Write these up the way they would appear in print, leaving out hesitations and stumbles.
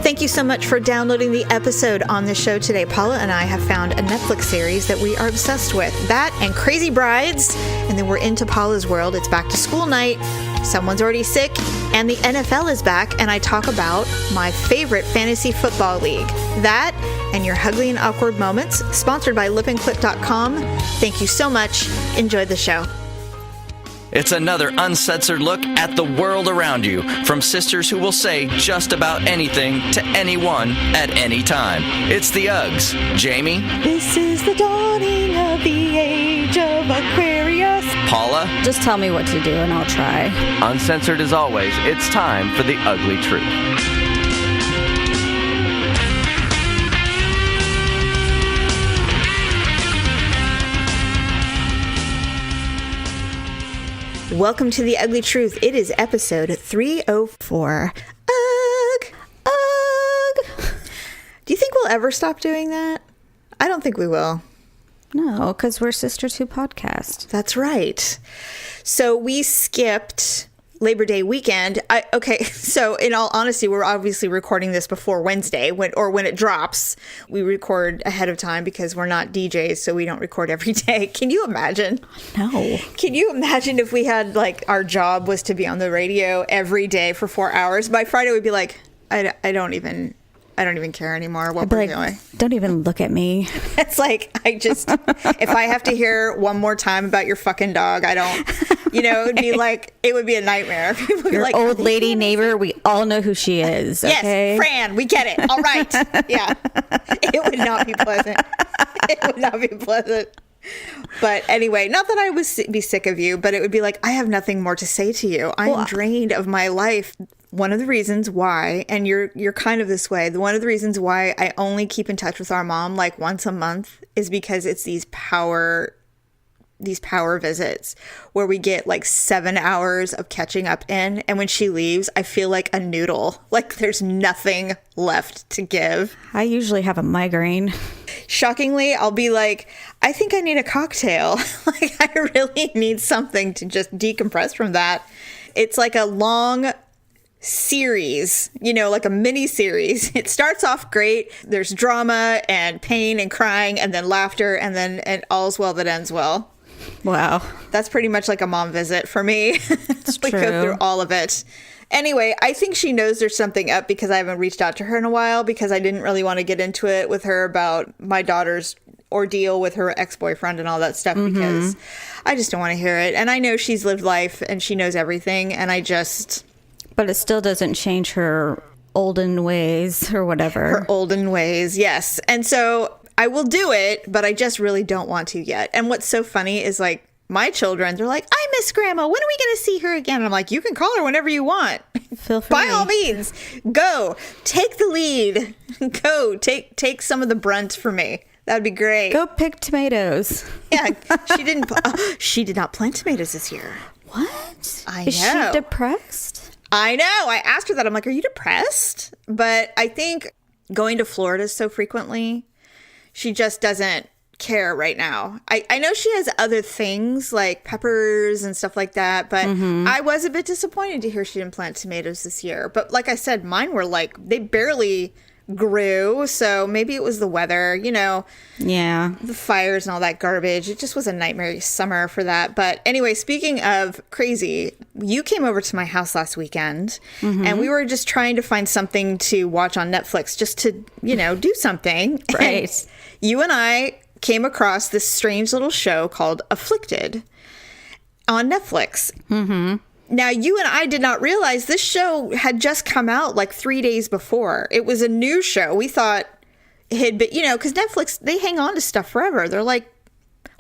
Thank you so much for downloading the episode on the show today. Paula and I have found a Netflix series that we are obsessed with. That and Crazy Brides. And then we're into Paula's world. It's back to school night. Someone's already sick. And the NFL is back. And I talk about my favorite fantasy football league. That and your Ugly and Awkward moments. Sponsored by lipandclip.com. Thank you so much. Enjoy the show. It's another uncensored look at the world around you, from sisters who will say just about anything to anyone at any time. It's the Uggs. Jamie? This is the dawning of the age of Aquarius. Paula? Just tell me what to do and I'll try. Uncensored as always, it's time for the ugly truth. Welcome to The Ugly Truth. It is episode 304. Ugh! Ugh! Do you think we'll ever stop doing that? I don't think we will. No, because we're Sisters Who Podcast. That's right. So we skipped Labor Day weekend. So in all honesty, we're obviously recording this before Wednesday, when it drops. We record ahead of time because we're not DJs, so we don't record every day. Can you imagine? No. Can you imagine if we had, like, our job was to be on the radio every day for 4 hours? By Friday, we'd be like, I don't even care anit'd what we're doing. Don't even look at me. It's like, if I have to hear one more time about your fucking dog, it would be a nightmare. People would be Your like, old lady neighbor, we all know who she is. Okay? Yes, Fran, we get it. All right. Yeah. It would not be pleasant. It would not be pleasant. But anyway, not that I would be sick of you, but it would be like, I have nothing more to say to you. I'm drained of my life. One of the reasons why, and you're kind of this way, one of the reasons why I only keep in touch with our mom like once a month is because it's these power visits where we get like 7 hours of catching up in. And when she leaves, I feel like a noodle. Like there's nothing left to give. I usually have a migraine. Shockingly, I'll be like, I think I need a cocktail. Like I really need something to just decompress from that. It's like a long series, like a mini series. It starts off great. There's drama and pain and crying and then laughter and all's well that ends well. Wow. That's pretty much like a mom visit for me. It's We true. go through all of it. Anyway, I think she knows there's something up because I haven't reached out to her in a while because I didn't really want to get into it with her about my daughter's ordeal with her ex-boyfriend and all that stuff because I just don't want to hear it. And I know she's lived life and she knows everything and But it still doesn't change her olden ways or whatever. Her olden ways, yes. And so I will do it, but I just really don't want to yet. And what's so funny is like my children, they're like, I miss Grandma. When are we going to see her again? And I'm like, you can call her whenever you want. Feel free. By all means, go. Take the lead. Go. Take some of the brunt for me. That'd be great. Go pick tomatoes. Yeah, she did not plant tomatoes this year. What? I Is know. she depressed? I know. I asked her that. I'm like, are you depressed? But I think going to Florida so frequently, she just doesn't care right now. I know she has other things like peppers and stuff like that, but I was a bit disappointed to hear she didn't plant tomatoes this year. But like I said, mine were like, they barely grew. So maybe it was the weather, Yeah. the fires and all that garbage. It just was a nightmare summer for that. But anyway, speaking of crazy, you came over to my house last weekend and we were just trying to find something to watch on Netflix just to, do something. Right. And you and I came across this strange little show called Afflicted on Netflix. Now, you and I did not realize this show had just come out like 3 days before. It was a new show. We thought it had been, because Netflix, they hang on to stuff forever. They're like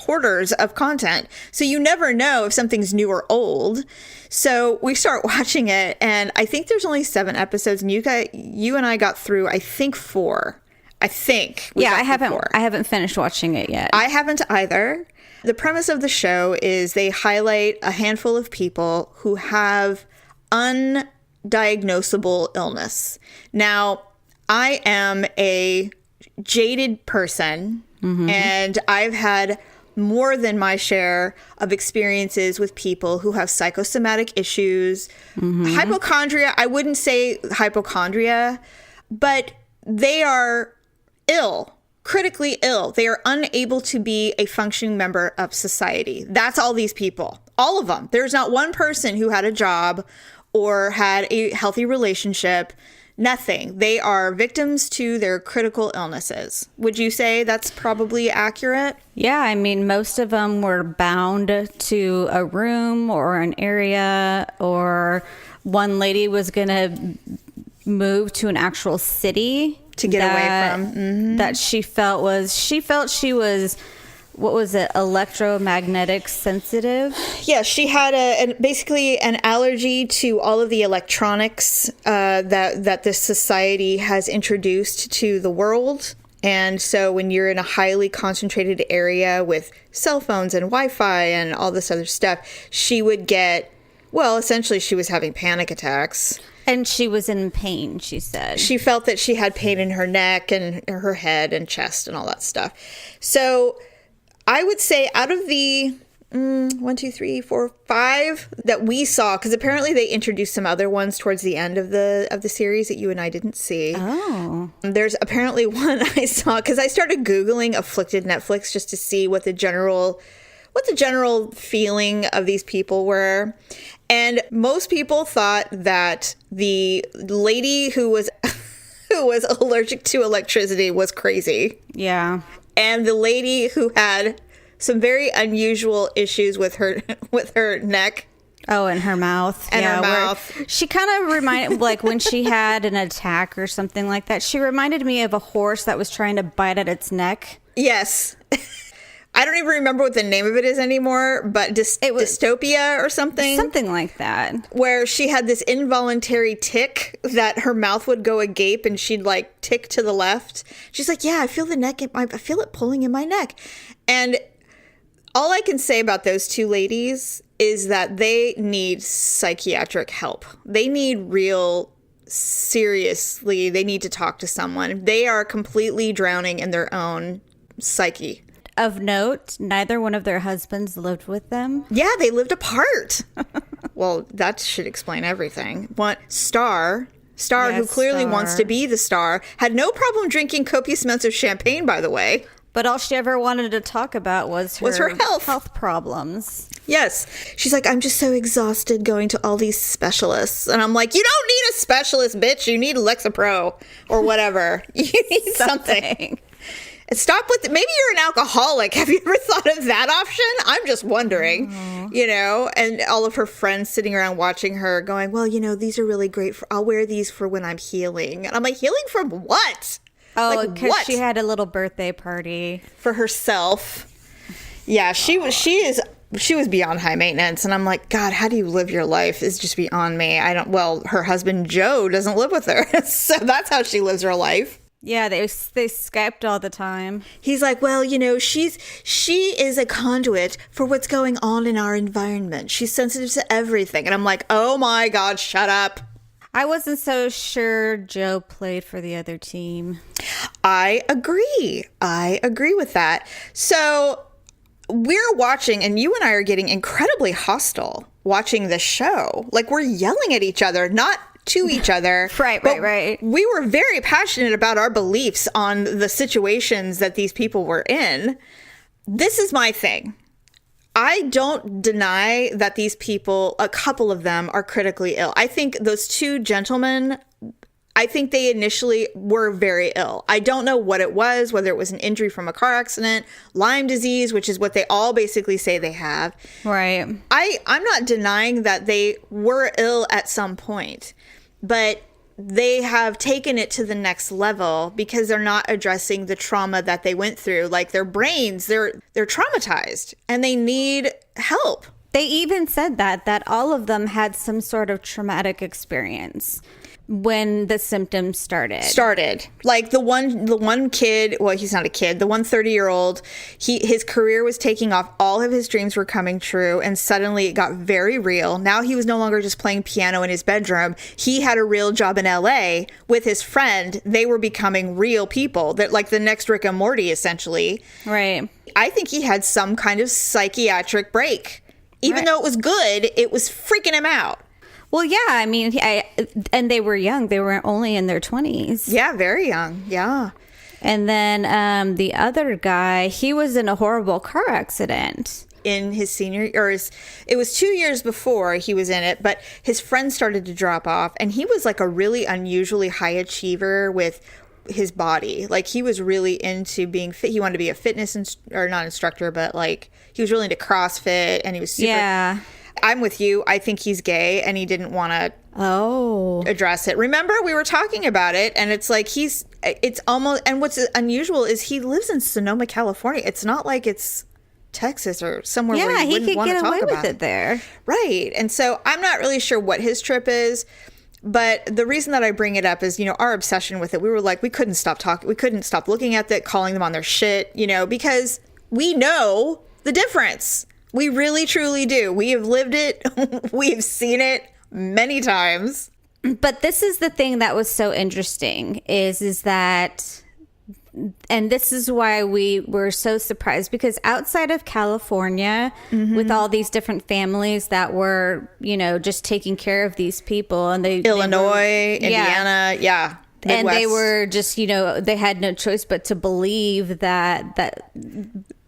hoarders of content. So you never know if something's new or old. So we start watching it, and I think there's only 7 episodes, and you and I got through, I think, 4. I think. I haven't finished watching it yet. I haven't either. The premise of the show is they highlight a handful of people who have undiagnosable illness. Now, I am a jaded person, and I've had more than my share of experiences with people who have psychosomatic issues. Hypochondria, I wouldn't say hypochondria. but they are ill, critically ill. They are unable to be a functioning member of society. That's all these people, all of them. There's not one person who had a job or had a healthy relationship. Nothing. They are victims to their critical illnesses. Would you say that's probably accurate? Yeah, I mean, most of them were bound to a room or an area, or one lady was going to move to an actual city to get away from. That she felt she was, what was it, electromagnetic sensitive? Yeah, she had basically an allergy to all of the electronics that this society has introduced to the world. And so when you're in a highly concentrated area with cell phones and Wi-Fi and all this other stuff, she would get, well, essentially she was having panic attacks. And she was in pain, she said. She felt that she had pain in her neck and her head and chest and all that stuff. So I would say out of the 1, 2, 3, 4, 5 that we saw, because apparently they introduced some other ones towards the end of the series that you and I didn't see. Oh. There's apparently one I saw, because I started Googling Afflicted Netflix just to see what the general feeling of these people were. And most people thought that the lady who was allergic to electricity was crazy. Yeah. And the lady who had some very unusual issues with her neck. Oh, and her mouth. And her mouth. She kind of reminded, like when she had an attack or something like that, she reminded me of a horse that was trying to bite at its neck. Yes. I don't even remember what the name of it is anymore, but it was dystopia or something. Something like that. Where she had this involuntary tick that her mouth would go agape and she'd like tick to the left. She's like, yeah, I feel the neck. I feel it pulling in my neck. And all I can say about those two ladies is that they need psychiatric help. They need seriously, they need to talk to someone. They are completely drowning in their own psyche. Of note, neither one of their husbands lived with them. Yeah, they lived apart. Well, that should explain everything. Star, yes, who clearly wants to be the star, had no problem drinking copious amounts of champagne, by the way. But all she ever wanted to talk about was her health problems. Yes. She's like, I'm just so exhausted going to all these specialists. And I'm like, you don't need a specialist, bitch. You need Lexapro or whatever. You need something. Stop with maybe you're an alcoholic. Have you ever thought of that option? I'm just wondering, and all of her friends sitting around watching her going, well, these are really great. I'll wear these for when I'm healing. And I'm like, healing from what? Oh, because she had a little birthday party for herself. Yeah, she was beyond high maintenance. And I'm like, God, how do you live your life is just beyond me. Her husband, Joe, doesn't live with her. So that's how she lives her life. Yeah, they Skyped all the time. He's like, well, she is a conduit for what's going on in our environment. She's sensitive to everything. And I'm like, oh my God, shut up. I wasn't so sure Joe played for the other team. I agree with that. So we're watching, and you and I are getting incredibly hostile watching this show. Like, we're yelling at each other, not to each other. Right. We were very passionate about our beliefs on the situations that these people were in. This is my thing. I don't deny that these people, a couple of them, are critically ill. I think those two gentlemen, I think they initially were very ill. I don't know what it was, whether it was an injury from a car accident, Lyme disease, which is what they all basically say they have. Right. I'm not denying that they were ill at some point. But they have taken it to the next level because they're not addressing the trauma that they went through. Like their brains, they're traumatized and they need help. They even said that all of them had some sort of traumatic experience when the symptoms started. Like the one kid, well, he's not a kid, the 30-year-old, his career was taking off, all of his dreams were coming true, and suddenly it got very real. Now he was no longer just playing piano in his bedroom. He had a real job in LA with his friend. They were becoming real people, that like the next Rick and Morty, essentially. Right. I think he had some kind of psychiatric break. Even though it was good, it was freaking him out. Well, yeah, I mean, and they were young. They were only in their 20s. Yeah, very young. Yeah. And then the other guy, he was in a horrible car accident. In his senior, it was 2 years before he was in it, but his friends started to drop off, and he was like a really unusually high achiever with his body. Like, he was really into being fit. He wanted to be a fitness or not instructor, but like he was really into CrossFit, and he was super. Yeah. I'm with you. I think he's gay, and he didn't want to address it. Remember, we were talking about it, and it's like it's almost, and what's unusual is he lives in Sonoma, California. It's not like it's Texas or somewhere where you wouldn't want to talk about it. Yeah, he could get away with it there. Right. And so I'm not really sure what his trip is, but the reason that I bring it up is, our obsession with it. We were like, we couldn't stop talking. We couldn't stop looking at it, calling them on their shit, because we know the difference. We really, truly do. We have lived it. We've seen it many times. But this is the thing that was so interesting is that, and this is why we were so surprised, because outside of California, with all these different families that were, just taking care of these people, and Illinois, Indiana, yeah. Midwest. And they were just, they had no choice but to believe that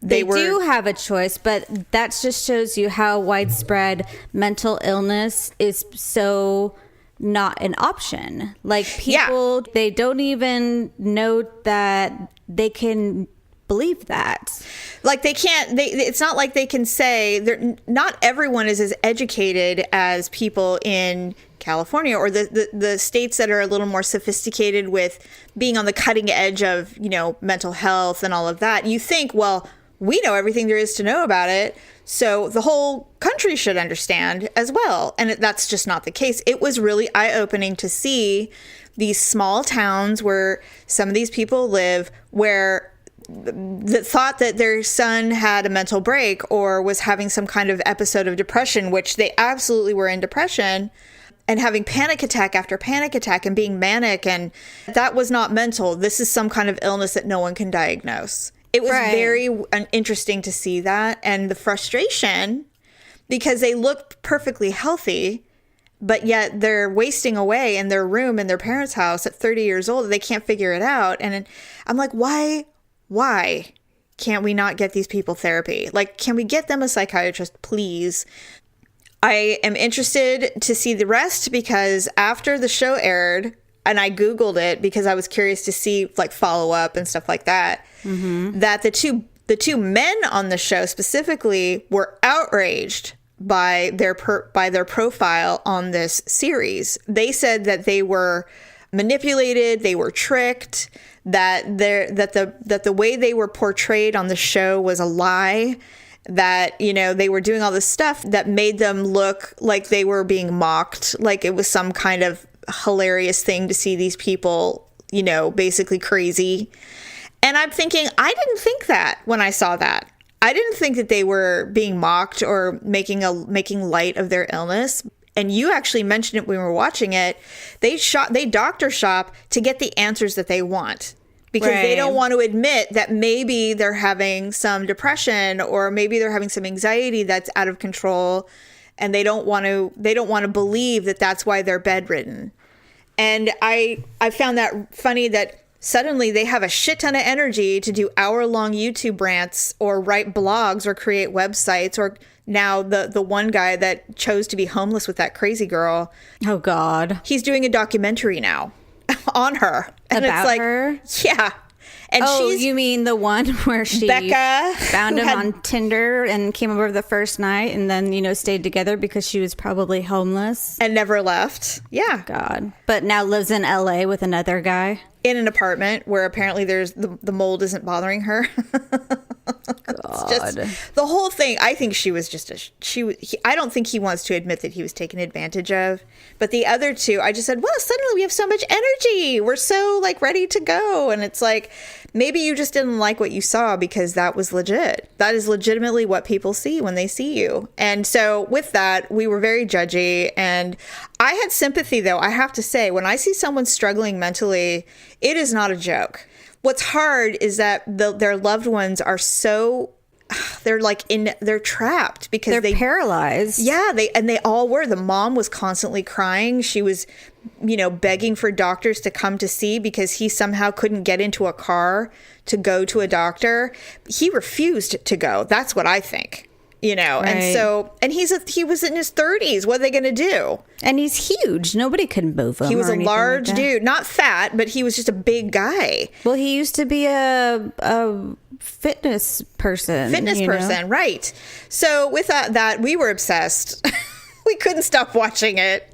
they do have a choice. But that just shows you how widespread mental illness is so not an option. Like, people, they don't even know that they can believe that. Like, they can't, it's not like they can say, not everyone is as educated as people in California or the states that are a little more sophisticated with being on the cutting edge of, mental health and all of that. You think, well, we know everything there is to know about it, so the whole country should understand as well. And that's just not the case. It was really eye-opening to see these small towns where some of these people live, where the thought that their son had a mental break or was having some kind of episode of depression, which they absolutely were in depression, and having panic attack after panic attack and being manic, and that was not mental. This is some kind of illness that no one can diagnose. It was very interesting to see that, and the frustration, because they look perfectly healthy, but yet they're wasting away in their room in their parents' house at 30 years old. They can't figure it out. And I'm like, why can't we not get these people therapy? Like, can we get them a psychiatrist, please? I am interested to see the rest, because after the show aired, and I Googled it because I was curious to see like follow up and stuff like that, that the two men on the show specifically were outraged by their profile on this series. They said that they were manipulated, they were tricked, that the way they were portrayed on the show was a lie, that they were doing all this stuff that made them look like they were being mocked, like it was some kind of hilarious thing to see these people, basically crazy. And I'm thinking, I didn't think that when I saw that. I didn't think that they were being mocked or making light of their illness. And you actually mentioned it when we were watching it. They doctor shop to get the answers that they want, because they don't want to admit that maybe they're having some depression or maybe they're having some anxiety that's out of control, and they don't want to believe that that's why they're bedridden. And I found that funny that suddenly they have a shit ton of energy to do hour-long YouTube rants or write blogs or create websites, or now the one guy that chose to be homeless with that crazy girl. Oh, God. He's doing a documentary now on her. And about it's like, her? Yeah. And you mean the one where she Becca found him on Tinder and came over the first night and then, stayed together because she was probably homeless. And never left. Yeah. God. But now lives in LA with another guy. In an apartment where apparently there's the mold isn't bothering her. God. Just the whole thing. I think she was just I don't think he wants to admit that he was taken advantage of. But the other two, I just said, well, suddenly we have so much energy. We're so ready to go. And it's like, maybe you just didn't like what you saw because that was legit. That is legitimately what people see when they see you. And so with that, we were very judgy. And I had sympathy, though, I have to say, when I see someone struggling mentally, it is not a joke. What's hard is that their loved ones are so they're like they're trapped because they're paralyzed. Yeah, they all were. The mom was constantly crying. She was, begging for doctors to come to see because he somehow couldn't get into a car to go to a doctor. He refused to go. That's what I think. Right. And he was in his 30s. What are they going to do? And he's huge. Nobody could move him. He was a large like dude, not fat, but he was just a big guy. Well, he used to be a fitness person. Right. So with that, we were obsessed. We couldn't stop watching it.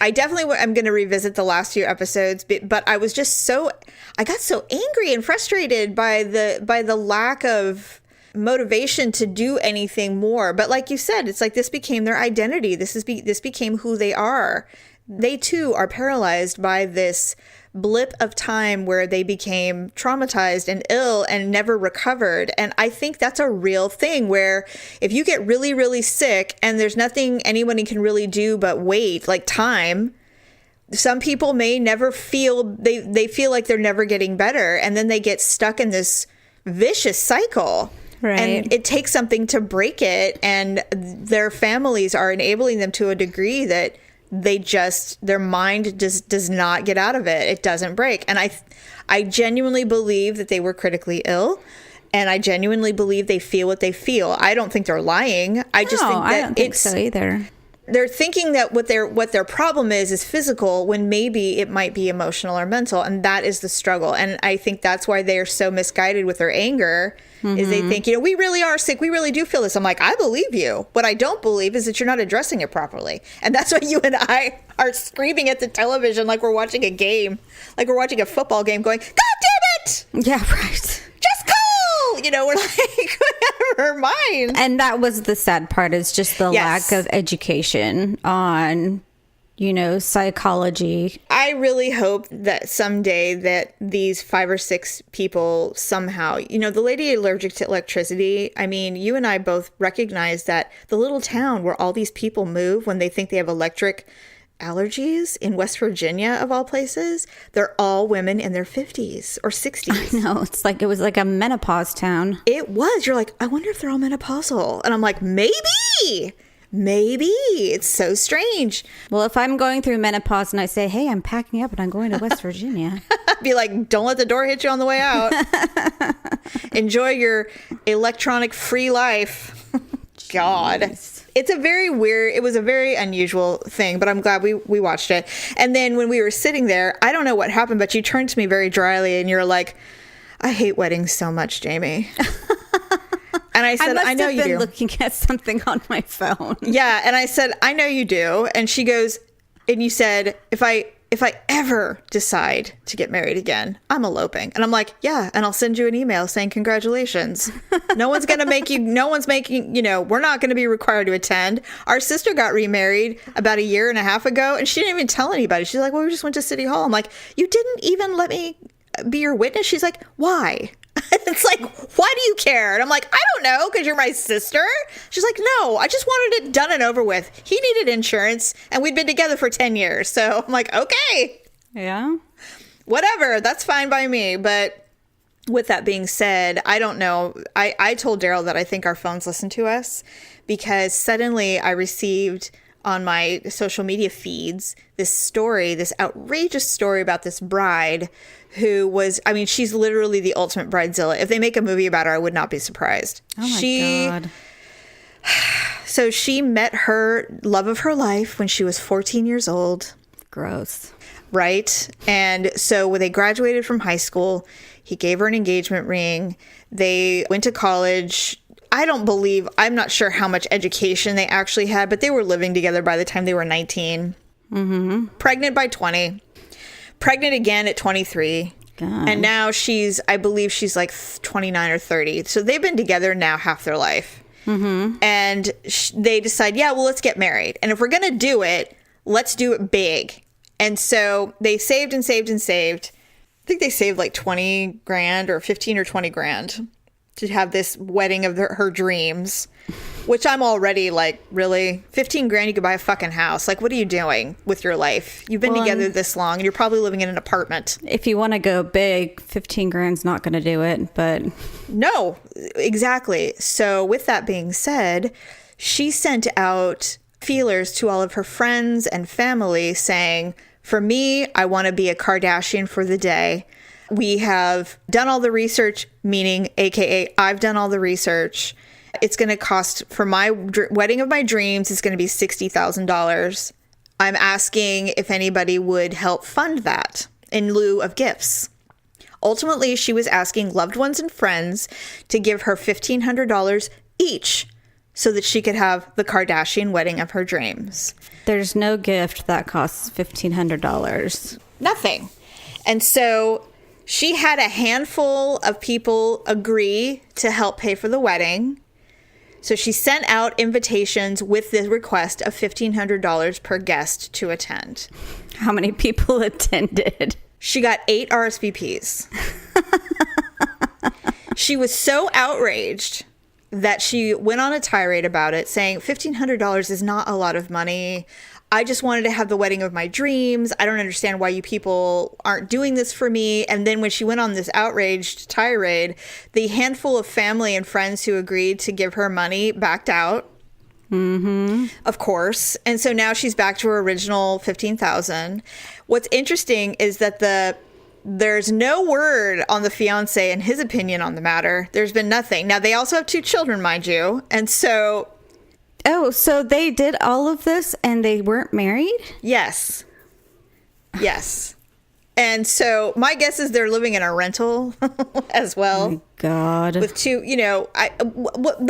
I definitely am going to revisit the last few episodes, but I was just I got so angry and frustrated by the lack of motivation to do anything more. But like you said, it's like this became their identity. This became who they are. They too are paralyzed by this blip of time where they became traumatized and ill and never recovered. And I think that's a real thing where if you get really, really sick and there's nothing anyone can really do but wait, like time, some people may never they feel like they're never getting better. And then they get stuck in this vicious cycle. Right. And it takes something to break it. And their families are enabling them to a degree that their mind just does not get out of it. It doesn't break. And I genuinely believe that they were critically ill. And I genuinely believe they feel what they feel. I don't think they're lying. I don't think so either. They're thinking that what their problem is physical when maybe it might be emotional or mental. And that is the struggle. And I think that's why they are so misguided with their anger. Is they think, we really are sick. We really do feel this. I'm like, I believe you. What I don't believe is that you're not addressing it properly. And that's why you and I are screaming at the television like we're watching a game, like we're watching a football game going, God damn it! Yeah, right. Just call! We're like, out of our minds. And that was the sad part, is just the lack of education on psychology. I really hope that someday that these 5 or 6 people somehow, the lady allergic to electricity, I mean, you and I both recognize that the little town where all these people move when they think they have electric allergies in West Virginia, of all places, they're all women in their 50s or 60s. I know. It was like a menopause town. It was. You're like, I wonder if they're all menopausal. And I'm like, maybe. It's so strange. Well, if I'm going through menopause and I say, hey, I'm packing up and I'm going to West Virginia. Be like, don't let the door hit you on the way out. Enjoy your electronic free life. God. It was a very unusual thing, but I'm glad we watched it. And then when we were sitting there, I don't know what happened, but you turned to me very dryly and you're like, I hate weddings so much, Jamie. And I said, I know you do. I must have been looking at something on my phone. Yeah. And I said, I know you do. And she goes, and you said, if I ever decide to get married again, I'm eloping. And I'm like, yeah. And I'll send you an email saying, congratulations. No one's going to make you, we're not going to be required to attend. Our sister got remarried about 1.5 years ago and she didn't even tell anybody. She's like, well, we just went to City Hall. I'm like, you didn't even let me be your witness? She's like, why? It's like, why do you care? And I'm like, I don't know, because you're my sister. She's like, no, I just wanted it done and over with. He needed insurance, and we'd been together for 10 years. So I'm like, okay. Yeah. Whatever. That's fine by me. But with that being said, I don't know. I told Daryl that I think our phones listen to us because suddenly I received on my social media feeds this outrageous story about this bride who was, I mean, she's literally the ultimate bridezilla. If they make a movie about her, I would not be surprised. Oh my God. So she met her love of her life when she was 14 years old. Gross. Right? And so when they graduated from high school, he gave her an engagement ring. They went to college. I'm not sure how much education they actually had, but they were living together by the time they were 19. Mm-hmm. Pregnant by 20. Pregnant again at 23. God. And now I believe she's like 29 or 30. So they've been together now half their life. Mm-hmm. And they decide, let's get married. And if we're going to do it, let's do it big. And so they saved and saved and saved. I think they saved like 20 grand or 15 or 20 grand. to have this wedding of her dreams, which I'm already like, really? 15 grand, you could buy a fucking house. Like, what are you doing with your life? You've been together this long and you're probably living in an apartment. If you want to go big, 15 grand's not going to do it, but... No, exactly. So with that being said, she sent out feelers to all of her friends and family saying, for me, I want to be a Kardashian for the day. We have done all the research, meaning AKA I've done all the research. It's going to cost, for my wedding of my dreams, it's going to be $60,000. I'm asking if anybody would help fund that in lieu of gifts. Ultimately, she was asking loved ones and friends to give her $1,500 each so that she could have the Kardashian wedding of her dreams. There's no gift that costs $1,500. Nothing. And so she had a handful of people agree to help pay for the wedding. So she sent out invitations with the request of $1,500 per guest to attend. How many people attended? She got 8 RSVPs. She was so outraged that she went on a tirade about it, saying $1,500 is not a lot of money. I just wanted to have the wedding of my dreams. I don't understand why you people aren't doing this for me. And then when she went on this outraged tirade, the handful of family and friends who agreed to give her money backed out. Mm-hmm. Of course. And so now she's back to her original $15,000. What's interesting is that there's no word on the fiance and his opinion on the matter. There's been nothing. Now, they also have 2 children, mind you. And so... Oh, so they did all of this and they weren't married? Yes. Yes. And so my guess is they're living in a rental as well. Oh my God. With 2,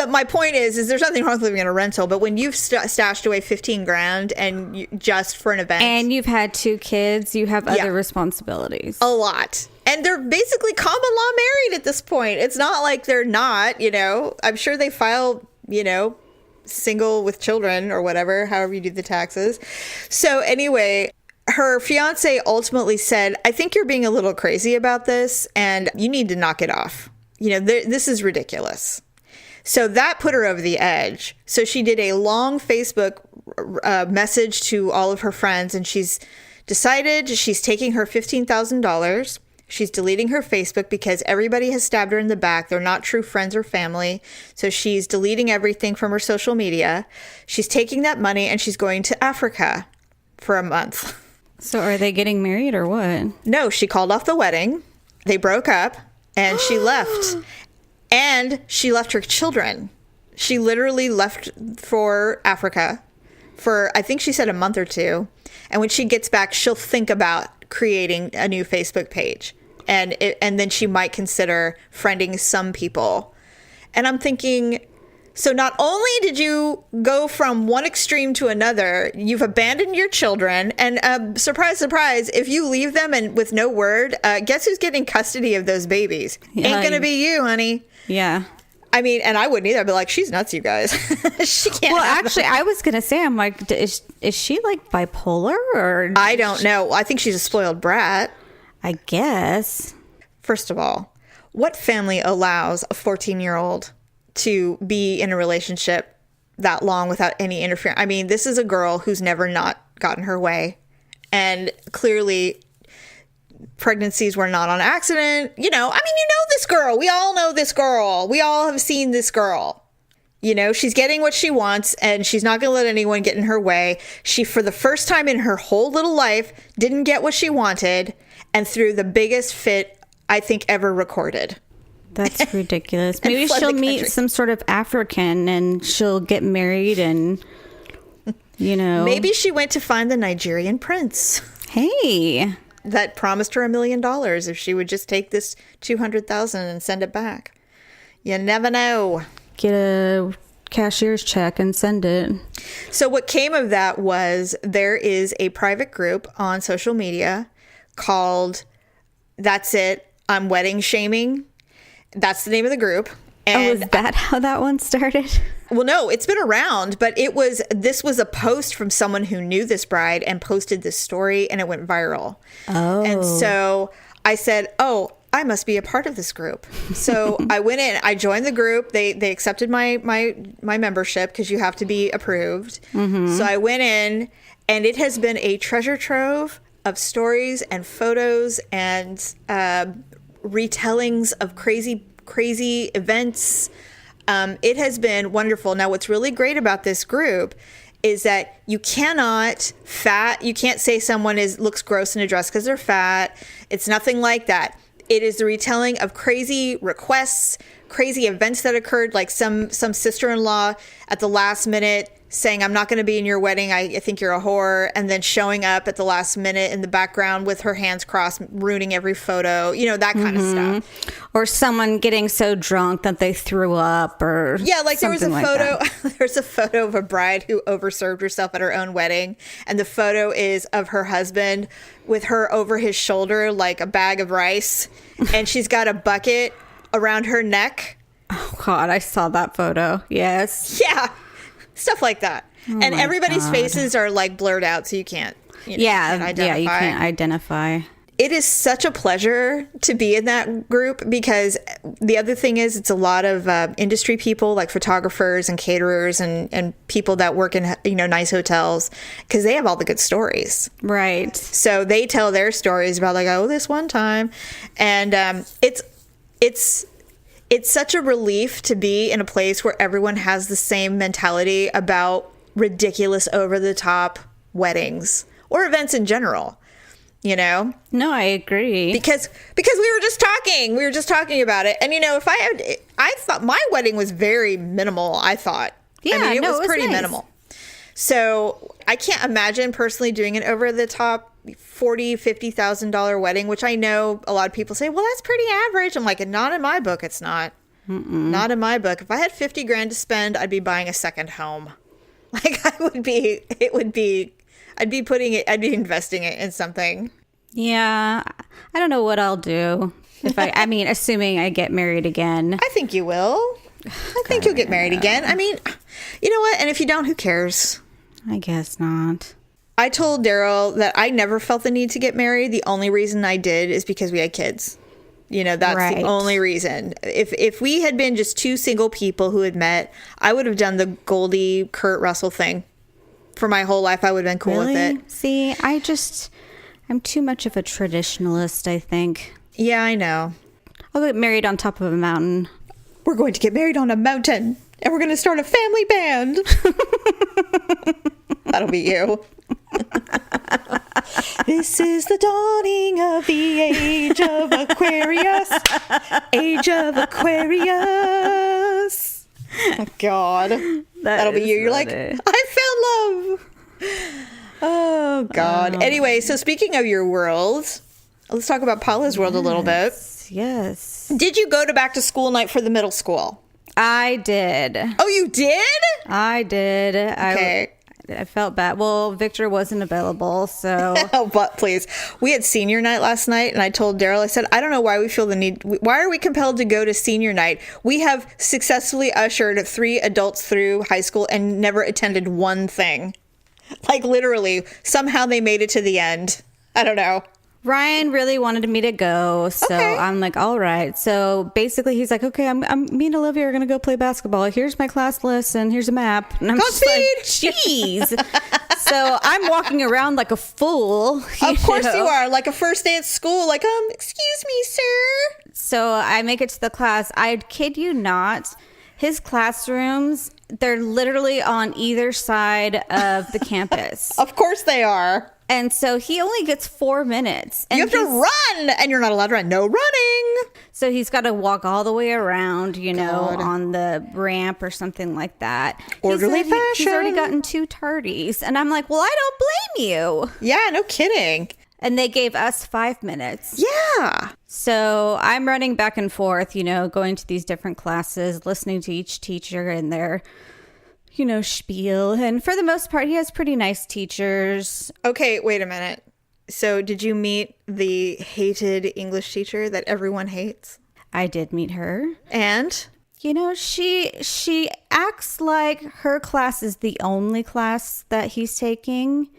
my point is there's nothing wrong with living in a rental, but when you've stashed away 15 grand and just for an event. And you've had 2 kids, you have other responsibilities. A lot. And they're basically common law married at this point. It's not like they're not, I'm sure they file, single with children or whatever, however you do the taxes. So anyway, her fiance ultimately said, I think you're being a little crazy about this and you need to knock it off. This is ridiculous. So that put her over the edge. So she did a long Facebook message to all of her friends, and she's decided she's taking her $15,000. She's deleting her Facebook because everybody has stabbed her in the back. They're not true friends or family. So she's deleting everything from her social media. She's taking that money and she's going to Africa for a month. So are they getting married or what? No, she called off the wedding. They broke up and she left. And she left her children. She literally left for Africa for, I think she said, a month or 2. And when she gets back, she'll think about creating a new Facebook page. And then she might consider friending some people. And I'm thinking, so not only did you go from one extreme to another, you've abandoned your children. And surprise, surprise, if you leave them and with no word, guess who's getting custody of those babies? Yeah, Ain't going to be you, honey. Yeah. I mean, and I wouldn't either. I'd be like, she's nuts, you guys. She can't. Well, actually, I was going to say, I'm like, is she like bipolar or? I don't know. I think she's a spoiled brat. I guess. First of all, what family allows a 14-year-old to be in a relationship that long without any interference? I mean, this is a girl who's never not gotten her way. And clearly pregnancies were not on accident. This girl. We all know this girl. We all have seen this girl. She's getting what she wants and she's not going to let anyone get in her way. She, for the first time in her whole little life, didn't get what she wanted and threw the biggest fit I think ever recorded. That's ridiculous. Maybe she'll meet some sort of African and she'll get married and, Maybe she went to find the Nigerian prince. Hey. That promised her $1 million if she would just take this $200,000 and send it back. You never know. Get a cashier's check and send it. So what came of that was there is a private group on social media called That's It, I'm Wedding Shaming. That's the name of the group. And is that how that one started? Well, no, it's been around, but this was a post from someone who knew this bride and posted this story and it went viral. Oh. And so I said, I must be a part of this group. So I went in, I joined the group. They accepted my membership because you have to be approved. So I went in, and it has been a treasure trove of stories and photos and retellings of crazy events. It has been wonderful. Now, what's really great about this group is that you can't say someone looks gross in a dress because they're fat. It's nothing like that. It is the retelling of crazy requests, crazy events that occurred, like some sister-in-law at the last minute saying, I'm not going to be in your wedding. I think you're a whore. And then showing up at the last minute in the background with her hands crossed, ruining every photo, that kind of stuff. Or someone getting so drunk that they threw up or there was a photo. There's a photo of a bride who overserved herself at her own wedding. And the photo is of her husband with her over his shoulder like a bag of rice. And she's got a bucket around her neck. Oh, God, I saw that photo. Yes. Yeah. Stuff like that. And everybody's faces are like blurred out, so you can't identify. Yeah, you can't identify. It is such a pleasure to be in that group because the other thing is it's a lot of industry people like photographers and caterers and people that work in nice hotels because they have all the good stories. Right. So they tell their stories about like, oh, this one time. And it's such a relief to be in a place where everyone has the same mentality about ridiculous over-the-top weddings or events in general, No, I agree. Because we were just talking about it. And, I thought my wedding was very minimal, I thought. Yeah, it was pretty nice. minimal. So I can't imagine personally doing an over-the-top $40,000-$50,000 wedding, which I know a lot of people say, well, that's pretty average. I'm like, not in my book. It's not. Not in my book. If I had $50,000 to spend, I'd be buying a second home. Like I'd be investing it in something. Yeah. I don't know what I'll do. Assuming I get married again. I think you will. I think you'll get married again. I mean, you know what? And if you don't, who cares? I guess not. I told Daryl that I never felt the need to get married. The only reason I did is because we had kids. That's right. The only reason. If we had been just two single people who had met, I would have done the Goldie Kurt Russell thing. For my whole life, I would have been cool with it. See, I'm too much of a traditionalist, I think. Yeah, I know. I'll get married on top of a mountain. We're going to get married on a mountain, and we're going to start a family band. That'll be you. This is the dawning of the age of Aquarius. Age of Aquarius. Oh, God. That'll be you. You're like, I found love. Oh, God. Anyway, so speaking of your world, let's talk about Paula's world a little bit. Yes. Did you go to back to school night for the middle school? I did. Oh, you did? I did. Okay. I felt bad. Well, Victor wasn't available, so... Oh, but please. We had senior night last night, and I told Daryl, I said, I don't know why we feel the need... Why are we compelled to go to senior night? We have successfully ushered 3 adults through high school and never attended one thing. Like, literally. Somehow they made it to the end. I don't know. Ryan really wanted me to go, so okay. I'm like, all right. So basically, he's like, okay, me and Olivia are gonna go play basketball. Here's my class list, and here's a map. And I'm just like, jeez. So I'm walking around like a fool. Of course you are, like a first day at school. Like, excuse me, sir. So I make it to the class. I kid you not, his classrooms, they're literally on either side of the campus. Of course they are. And so he only gets 4 minutes. And you have to run, and you're not allowed to run. No running. So he's got to walk all the way around, on the ramp or something like that. Orderly fashion. He's already gotten 2 tardies. And I'm like, well, I don't blame you. Yeah, no kidding. And they gave us 5 minutes. Yeah. So I'm running back and forth, going to these different classes, listening to each teacher and their... spiel. And for the most part, he has pretty nice teachers. Okay, wait a minute. So did you meet the hated English teacher that everyone hates? I did meet her. And? She acts like her class is the only class that he's taking.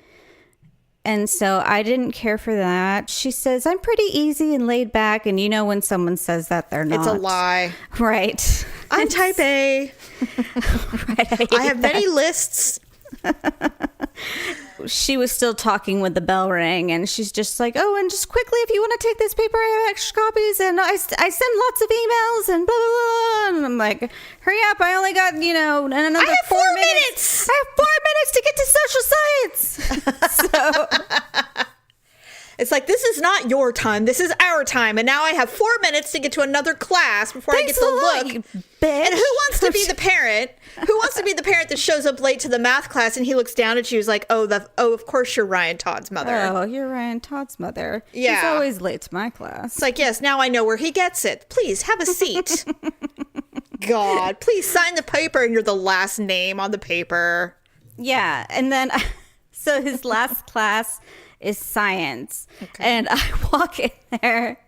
And so I didn't care for that. She says, I'm pretty easy and laid back. And you know when someone says that, they're not. It's a lie. Right. I'm type A. Right. I have many lists. She was still talking when the bell rang, and she's just like, oh, and just quickly, if you want to take this paper, I have extra copies, and I send lots of emails, and blah, blah, blah. And I'm like, hurry up, I only got, another I have 4 minutes. I have 4 minutes to get to social science. So it's like, this is not your time, this is our time, and now I have 4 minutes to get to another class before I get to look. You bitch. And who wants to be the parent? Who wants to be the parent that shows up late to the math class and he looks down at you, is like, oh, of course you're Ryan Todd's mother. Oh, you're Ryan Todd's mother. Yeah. He's always late to my class. It's like, yes, now I know where he gets it. Please have a seat. God, please sign the paper, and you're the last name on the paper. Yeah. And then, so his last class is science. Okay. And I walk in there.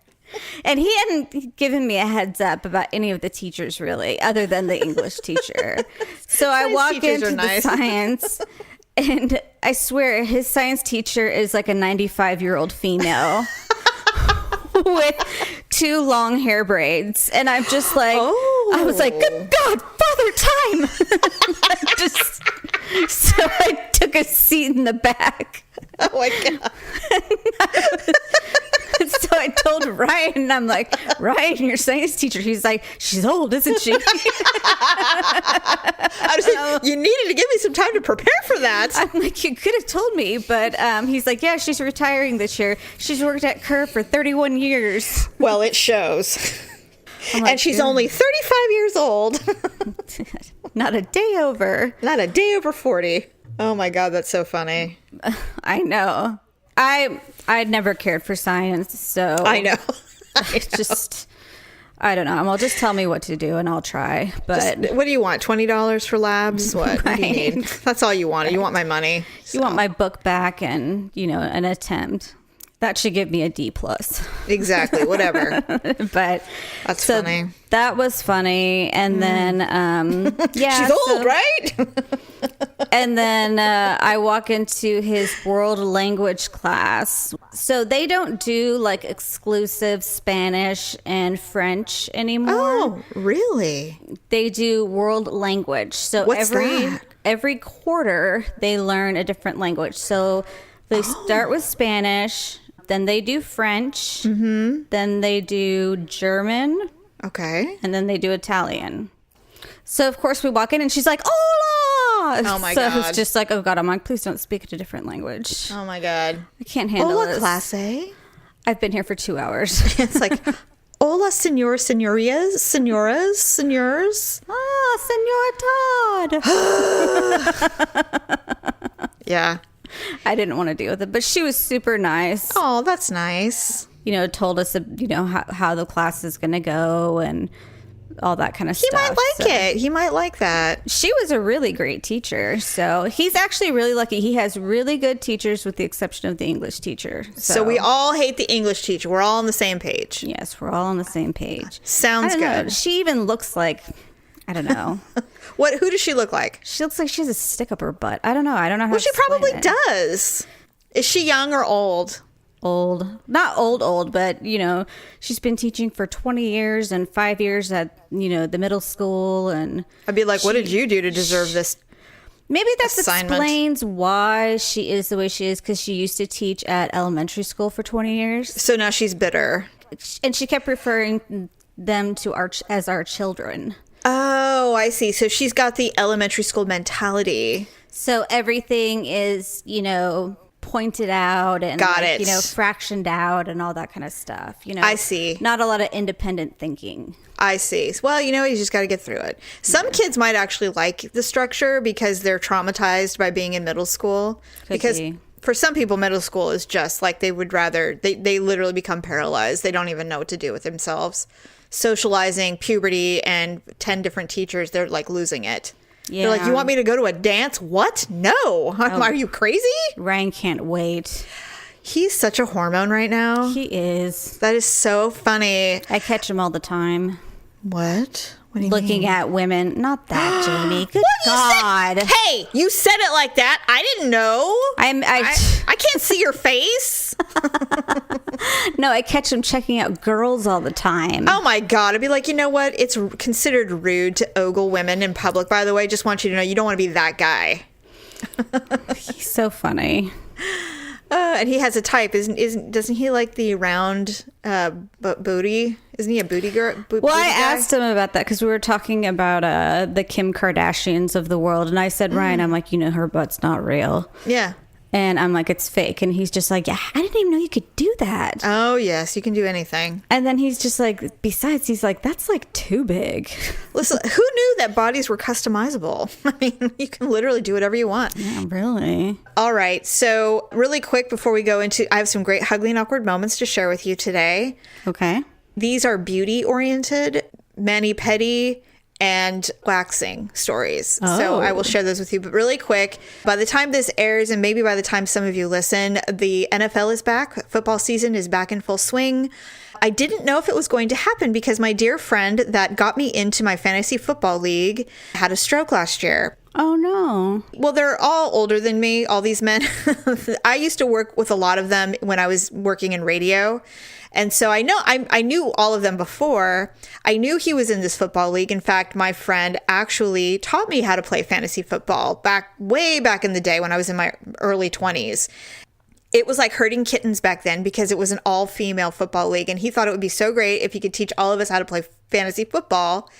And he hadn't given me a heads up about any of the teachers, really, other than the English teacher. So I walk into the science, and I swear his science teacher is like a 95-year-old female with 2 long hair braids. And I'm just like, I was like, good God, Father Time. So I took a seat in the back. Oh my God. So I told Ryan, and I'm like, Ryan, your science teacher. He's like, she's old, isn't she? I was like, you needed to give me some time to prepare for that. I'm like, you could have told me. But he's like, yeah, she's retiring this year. She's worked at Curve for 31 years. Well, it shows. Like, and she's only 35 years old. Not a day over. Not a day over 40. Oh my God, that's so funny. I know. I'd never cared for science, so I know. It's just, I don't know. Well, just tell me what to do and I'll try. But what do you want? $20 for labs? What? What do you need? That's all you want. You want my money. You want my book back and, an attempt. That should give me a D+. Exactly. Whatever. But that's funny. That was funny. And then, yeah. She's old, right? And then I walk into his world language class. So they don't do like exclusive Spanish and French anymore. Oh, really? They do world language. So What's that? every quarter they learn a different language. So they start with Spanish, then they do French, then they do German. Okay. And then they do Italian. So, of course, we walk in and she's like, hola! Oh, my God. God. So it's just like, oh, God, I'm like, please don't speak a different language. Oh, my God. I can't handle Hola, this. clase. I've been here for 2 hours. It's like, hola, senor, senoritas, senoras, senors. Ah, Senor Todd. Yeah. I didn't want to deal with it, but she was super nice. Oh, that's nice. Told us, how the class is going to go and all that kind of stuff. He might like it. He might like that. She was a really great teacher. So he's actually really lucky. He has really good teachers with the exception of the English teacher. So we all hate the English teacher. We're all on the same page. Yes, we're all on the same page. Sounds good. Know. She even looks like, I don't know. Who does she look like? She looks like she has a stick up her butt. I don't know. I don't know how Well, to she probably explain it. does. Is she young or old? Old. Not old, but, she's been teaching for 20 years and 5 years at, the middle school. And I'd be like, what did you do to deserve this? Maybe that assignment? Explains why she is the way she is, because she used to teach at elementary school for 20 years. So now she's bitter. And she kept referring them to as our children. Oh, I see. So she's got the elementary school mentality. So everything is, pointed out and got it. Fractioned out and all that kind of stuff. I see. Not a lot of independent thinking. I see. Well, you just got to get through it. Some kids might actually like the structure because they're traumatized by being in middle school. Because for some people, middle school is just like they would rather, they literally become paralyzed. They don't even know what to do with themselves. Socializing, puberty, and 10 different teachers, they're like losing it. Yeah. They're like, you want me to go to a dance? What? No. Are you crazy? Ryan can't wait. He's such a hormone right now. He is. That is so funny. I catch him all the time. What? looking at women. Not that, Jamie. Good God. Hey, you said it like that. I didn't know. I can't see your face. No, I catch him checking out girls all the time. Oh my God. I'd be like, you know what? It's considered rude to ogle women in public, by the way. Just want you to know you don't want to be that guy. He's so funny. And he has a type, doesn't he like the round booty? Isn't he a booty girl? Well, I asked him about that because we were talking about the Kim Kardashians of the world. And I said, Ryan, I'm like, her butt's not real. Yeah. And I'm like, it's fake. And he's just like, yeah, I didn't even know you could do that. Oh, yes, you can do anything. And then he's just like, besides, he's like, that's like too big. Listen, who knew that bodies were customizable? I mean, you can literally do whatever you want. Yeah, really. All right. So really quick before we go into, I have some great Ugly and Awkward moments to share with you today. Okay. These are beauty oriented, mani-pedi, and waxing stories. Oh. So I will share those with you. But really quick, by the time this airs, and maybe by the time some of you listen, the NFL is back. Football season is back in full swing. I didn't know if it was going to happen because my dear friend that got me into my fantasy football league had a stroke last year. Oh, no. Well, they're all older than me, all these men. I used to work with a lot of them when I was working in radio. And so I knew all of them before. I knew he was in this football league. In fact, my friend actually taught me how to play fantasy football way back in the day when I was in my early 20s. It was like herding kittens back then because it was an all-female football league. And he thought it would be so great if he could teach all of us how to play fantasy football.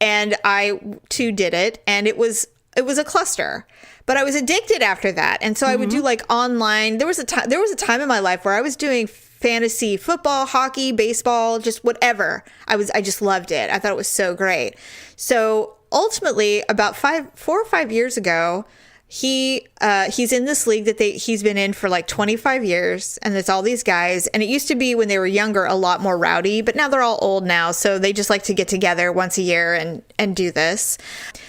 And I, too, did it. And it was a cluster. But I was addicted after that. And so I would do like online. There was a time in my life where I was doing fantasy football, hockey, baseball, just whatever. I just loved it. I thought it was so great. So ultimately, about 4 or 5 years ago, he's in this league that he's been in for like 25 years, and it's all these guys. And it used to be when they were younger a lot more rowdy, but now they're all old now, so they just like to get together once a year and do this.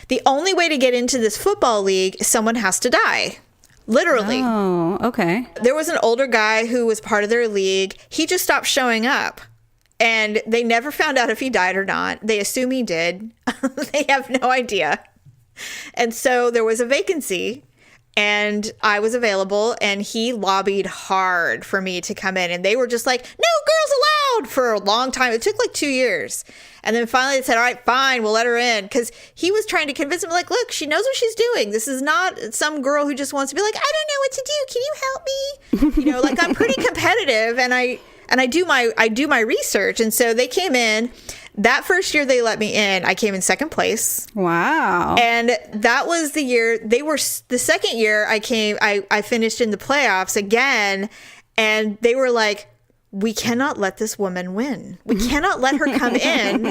The only way to get into this football league is someone has to die. Literally. Oh, okay. There was an older guy who was part of their league. He just stopped showing up. And they never found out if he died or not. They assume he did. They have no idea. And so there was a vacancy. And I was available. And he lobbied hard for me to come in. And they were just like, no girls allowed for a long time. It took like 2 years. And then finally they said, all right, fine, we'll let her in. Because he was trying to convince him, like, look, she knows what she's doing. This is not some girl who just wants to be like, I don't know what to do. Can you help me? Like I'm pretty competitive and I do my research. And so they came in. That first year they let me in, I came in second place. Wow. And that was the year the second year I finished in the playoffs again. And they were like, we cannot let this woman win. We cannot let her come in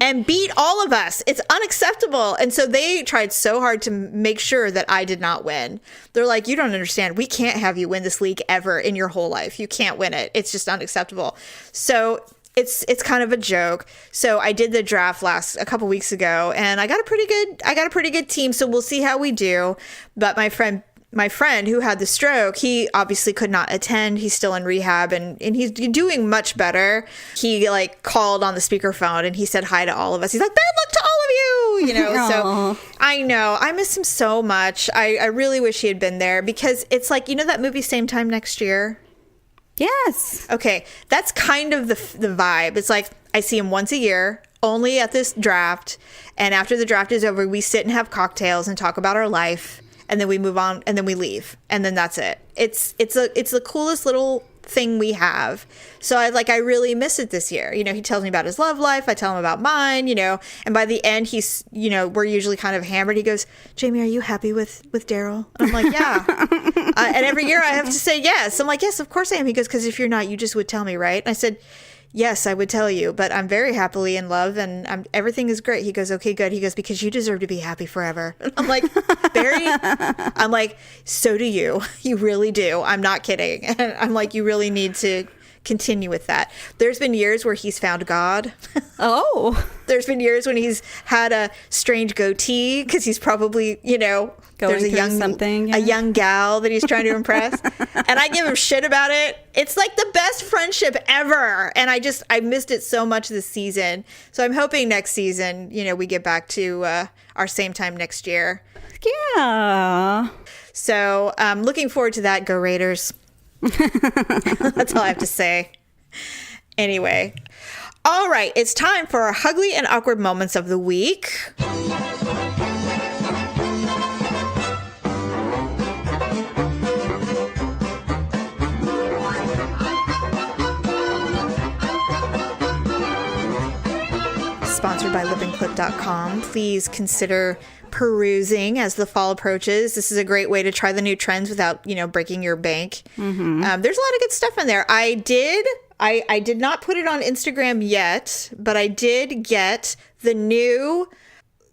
and beat all of us. It's unacceptable. And so they tried so hard to make sure that I did not win. They're like, you don't understand. We can't have you win this league ever in your whole life. You can't win it. It's just unacceptable. So it's kind of a joke. So I did the draft a couple weeks ago, and I got a pretty good team. So we'll see how we do. But my friend who had the stroke, he obviously could not attend. He's still in rehab and he's doing much better. He like called on the speakerphone and he said hi to all of us. He's like, bad luck to all of you, So I know, I miss him so much. I really wish he had been there because it's like, that movie Same Time Next Year? Yes. Okay. That's kind of the vibe. It's like, I see him once a year, only at this draft. And after the draft is over, we sit and have cocktails and talk about our life. And then we move on and then we leave. And then that's it. It's the coolest little thing we have. So I really miss it this year. He tells me about his love life. I tell him about mine, and by the end he's, we're usually kind of hammered. He goes, Jamie, are you happy with Daryl? I'm like, yeah. And every year I have to say yes. I'm like, yes, of course I am. He goes, because if you're not, you just would tell me, right? And I said, yes, I would tell you, but I'm very happily in love and everything is great. He goes, okay, good. He goes, because you deserve to be happy forever. And I'm like, Barry, so do you. You really do. I'm not kidding. And I'm like, you really need to continue with that. There's been years where he's found God. Oh. There's been years when he's had a strange goatee because he's probably, Going there's a young gal that he's trying to impress. And I give him shit about it. It's like the best friendship ever. And I missed it so much this season. So I'm hoping next season, we get back to our same time next year. Yeah. So looking forward to that. Go Raiders. That's all I have to say. Anyway. All right. It's time for our Ugly and Awkward Moments of the Week. Sponsored by livingclip.com. Please consider perusing as the fall approaches. This is a great way to try the new trends without, breaking your bank. Mm-hmm. There's a lot of good stuff in there. I did not put it on Instagram yet, but I did get the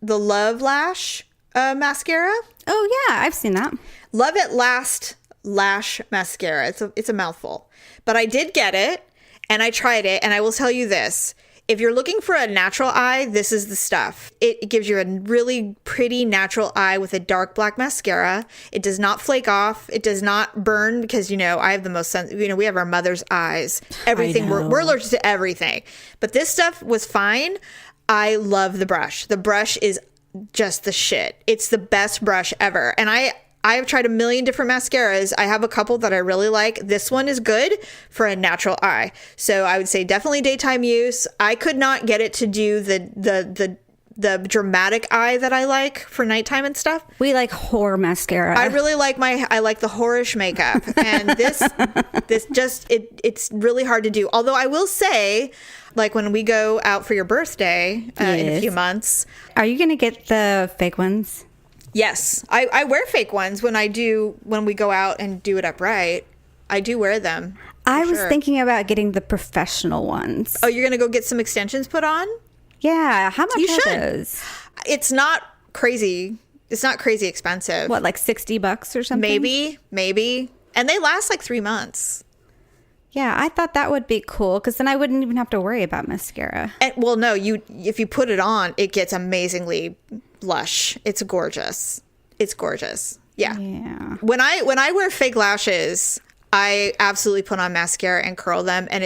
Love Lash mascara. Oh yeah, I've seen that. Love It Last Lash mascara. It's a mouthful, but I did get it and I tried it, and I will tell you this. If you're looking for a natural eye, this is the stuff. It gives you a really pretty natural eye with a dark black mascara. It does not flake off. It does not burn because, I have the most we have our mother's eyes. Everything. We're allergic to everything. But this stuff was fine. I love the brush. The brush is just the shit. It's the best brush ever. And I've tried a million different mascaras. I have a couple that I really like. This one is good for a natural eye. So I would say definitely daytime use. I could not get it to do the dramatic eye that I like for nighttime and stuff. We like horror mascara. I really like I like the horrorish makeup. And it's really hard to do. Although I will say, like when we go out for your birthday in a few months. Are you going to get the fake ones? Yes, I wear fake ones when we go out and do it upright. I do wear them. I was thinking about getting the professional ones. Oh, you're going to go get some extensions put on? Yeah. How much are those? It's not crazy. It's not crazy expensive. What, like $60 or something? Maybe. And they last like 3 months. Yeah, I thought that would be cool because then I wouldn't even have to worry about mascara. And, well, no, if you put it on, it gets amazingly lush. It's gorgeous. Yeah. When I wear fake lashes, I absolutely put on mascara and curl them, and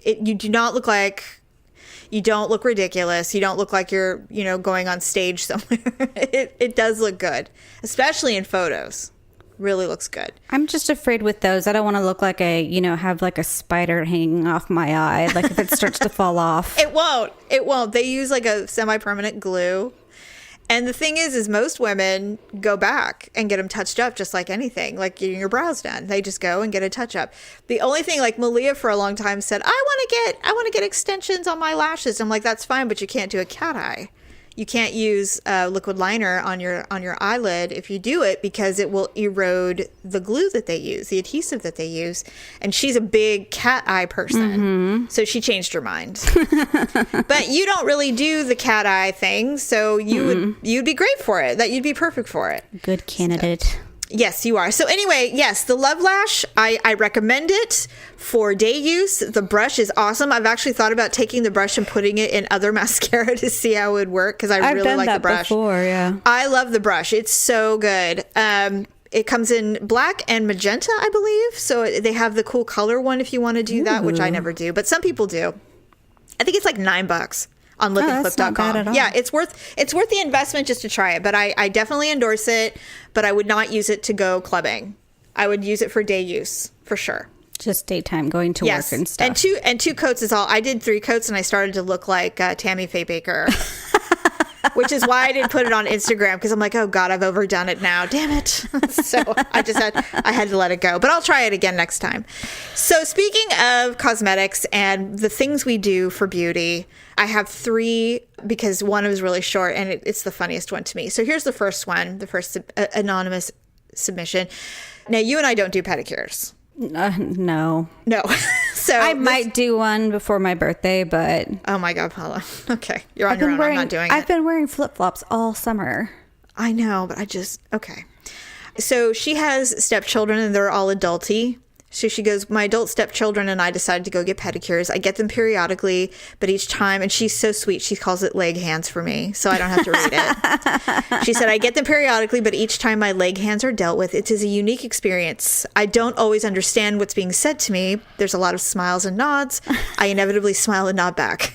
you do not look like, you don't look ridiculous. You don't look like you're, going on stage somewhere. It does look good, especially in photos. Really looks good. I'm just afraid with those. I don't want to look like have like a spider hanging off my eye. Like if it starts to fall off. It won't. They use like a semi-permanent glue. And the thing is most women go back and get them touched up just like anything, like getting your brows done. They just go and get a touch up. The only thing, like Malia for a long time said, I want to get extensions on my lashes. I'm like, that's fine, but you can't do a cat eye. You can't use liquid liner on your eyelid if you do it because it will erode the glue that they use, the adhesive that they use. And she's a big cat eye person, so she changed her mind. But you don't really do the cat eye thing, so you'd be great for it. That you'd be perfect for it. Good candidate. So, yes, you are. So anyway, yes, the Love Lash, I recommend it for day use. The brush is awesome. I've actually thought about taking the brush and putting it in other mascara to see how it would work because I really like the brush. Before, yeah. I love the brush. It's so good. It comes in black and magenta, I believe. So they have the cool color one if you want to do that, which I never do, but some people do. I think it's like $9 on livingclip.com. Yeah, it's worth the investment just to try it, but I definitely endorse it, but I would not use it to go clubbing. I would use it for day use for sure. Just daytime, going to work and stuff. And two coats is all. I did 3 coats and I started to look like Tammy Faye Baker. Which is why I didn't put it on Instagram because I'm like, oh God, I've overdone it now. Damn it. So I had to let it go, but I'll try it again next time. So speaking of cosmetics and the things we do for beauty, I have 3 because one was really short and it's the funniest one to me. So here's the first one, the first anonymous submission. Now you and I don't do pedicures. No. So I might do one before my birthday, but oh my God, Paula. Okay, you're on your own. I'm not doing it. I've been wearing flip-flops all summer. I know, but okay. So she has stepchildren and they're all adulty. So she goes, my adult stepchildren and I decided to go get pedicures. I get them periodically, but each time, and she's so sweet, she calls it leg hands for me, so I don't have to read it. She said, I get them periodically, but each time my leg hands are dealt with, it is a unique experience. I don't always understand what's being said to me. There's a lot of smiles and nods. I inevitably smile and nod back.